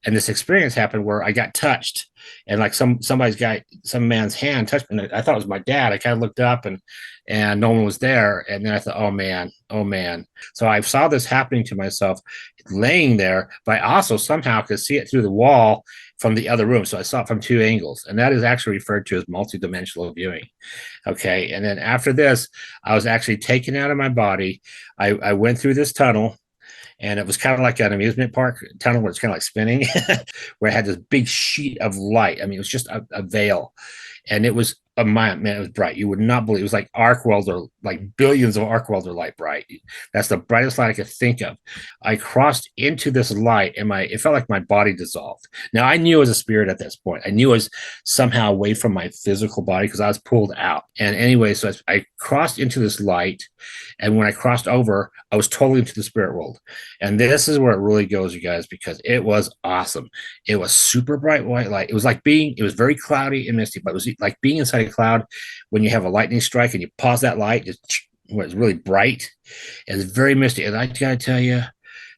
And this experience happened where I got touched, and like some man's hand touched me. And I thought it was my dad. I kind of looked up, and no one was there. And then I thought, oh man, oh man. So I saw this happening to myself, laying there, but I also somehow could see it through the wall from the other room. So I saw it from two angles, and that is actually referred to as multidimensional viewing. Okay, and then after this, I was actually taken out of my body. I went through this tunnel, and it was kind of like an amusement park tunnel where it's kind of like spinning, where it had this big sheet of light. I mean, it was just a veil, and it was a man, it was bright. You would not believe it was like arc welder, like billions of arc welder light bright. That's the brightest light I could think of. I crossed into this light, and it felt like my body dissolved. Now I knew I was a spirit at this point. I knew I was somehow away from my physical body because I was pulled out. And anyway, so I crossed into this light, and when I crossed over, I was totally into the spirit world. And this is where it really goes, you guys, because it was awesome. It was super bright white light. It was very cloudy and misty, but it was like being inside a cloud when you have a lightning strike and you pause that light, when it's really bright. And it's very misty. And I gotta tell you,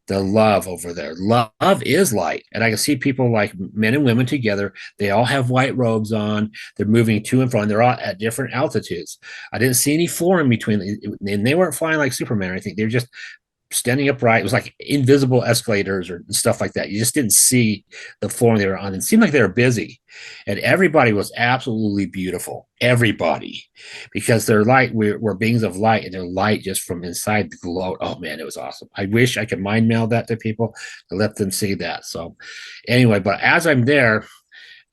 the love over there, love is light. And I can see people like men and women together. They all have white robes on. They're moving to and from. And they're all at different altitudes. I didn't see any floor in between. And they weren't flying like Superman or anything. They were just standing upright. It was like invisible escalators or stuff like that. You just didn't see the floor they were on. It seemed like they were busy, and everybody was absolutely beautiful. Everybody, because their light, we're beings of light, and their light just from inside the glow. Oh man, it was awesome. I wish I could mind mail that to people to let them see that. So anyway, but as I'm there,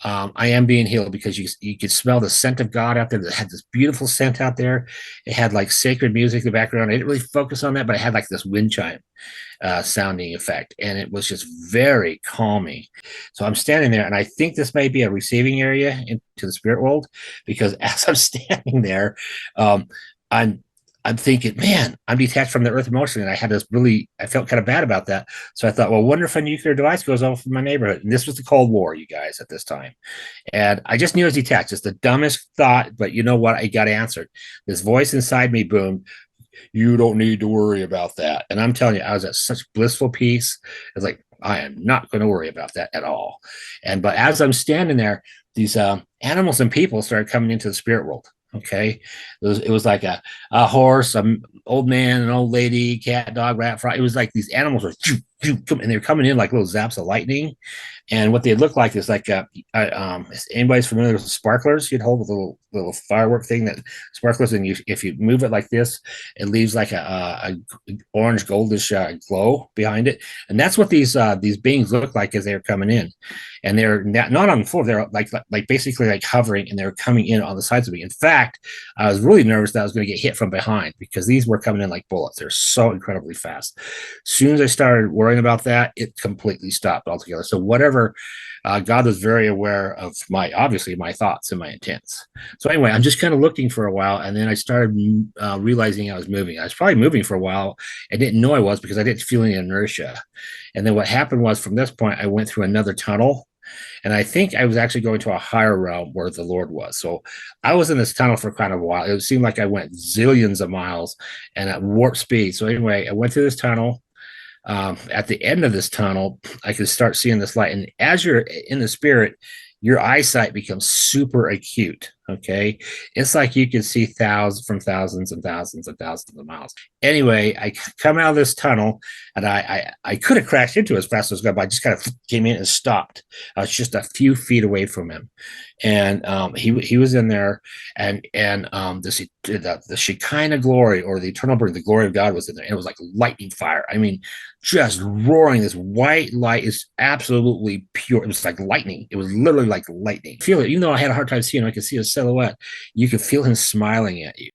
I am being healed because you could smell the scent of God out there. That had this beautiful scent out there. It had like sacred music in the background. I didn't really focus on that, but it had like this wind chime sounding effect, and it was just very calming. So I'm standing there, and I think this may be a receiving area into the spirit world, because as I'm standing there, I'm I'm thinking, man, I'm detached from the earth emotionally. And I felt kind of bad about that. So I thought, well, wonder if a nuclear device goes off in my neighborhood. And this was the Cold War, you guys, at this time. And I just knew I was detached. It's the dumbest thought, but you know what? I got answered. This voice inside me boomed, you don't need to worry about that. And I'm telling you, I was at such blissful peace. It's like, I am not going to worry about that at all. But as I'm standing there, these animals and people started coming into the spirit world. Okay, it was like a horse, an old man, an old lady, cat, dog, rat, frog. It was like these animals were, and they're coming in like little zaps of lightning. And what they look like is like anybody's familiar with sparklers? You'd hold with a little firework thing that sparklers, and if you move it like this, it leaves like a orange goldish glow behind it. And that's what these beings look like as they're coming in. And they're not on the floor. They're like basically like hovering, and they're coming in on the sides of me. In fact, I was really nervous that I was going to get hit from behind because these were coming in like bullets. They're so incredibly fast. As soon as I started worrying about that, it completely stopped altogether. So whatever, God was very aware of obviously my thoughts and my intents. So anyway, I'm just kind of looking for a while, and then I started realizing I was moving. I was probably moving for a while. I didn't know I was because I didn't feel any inertia. And then what happened was, from this point, I went through another tunnel. And I think I was actually going to a higher realm where the Lord was. So I was in this tunnel for kind of a while. It seemed like I went zillions of miles and at warp speed. So anyway, I went through this tunnel. At the end of this tunnel, I could start seeing this light. And as you're in the spirit, your eyesight becomes super acute. Okay. It's like you can see thousands and thousands and thousands of miles. Anyway, I come out of this tunnel, and I could have crashed into it as fast as I was going, but I just kind of came in and stopped. I was just a few feet away from him. And he was in there, and the Shekinah glory, or the eternal burning, the glory of God was in there. And it was like lightning fire. I mean, just roaring. This white light is absolutely pure. It was like lightning. It was literally like lightning. Feel it, even though I had a hard time seeing him, I could see his silhouette. You could feel him smiling at you.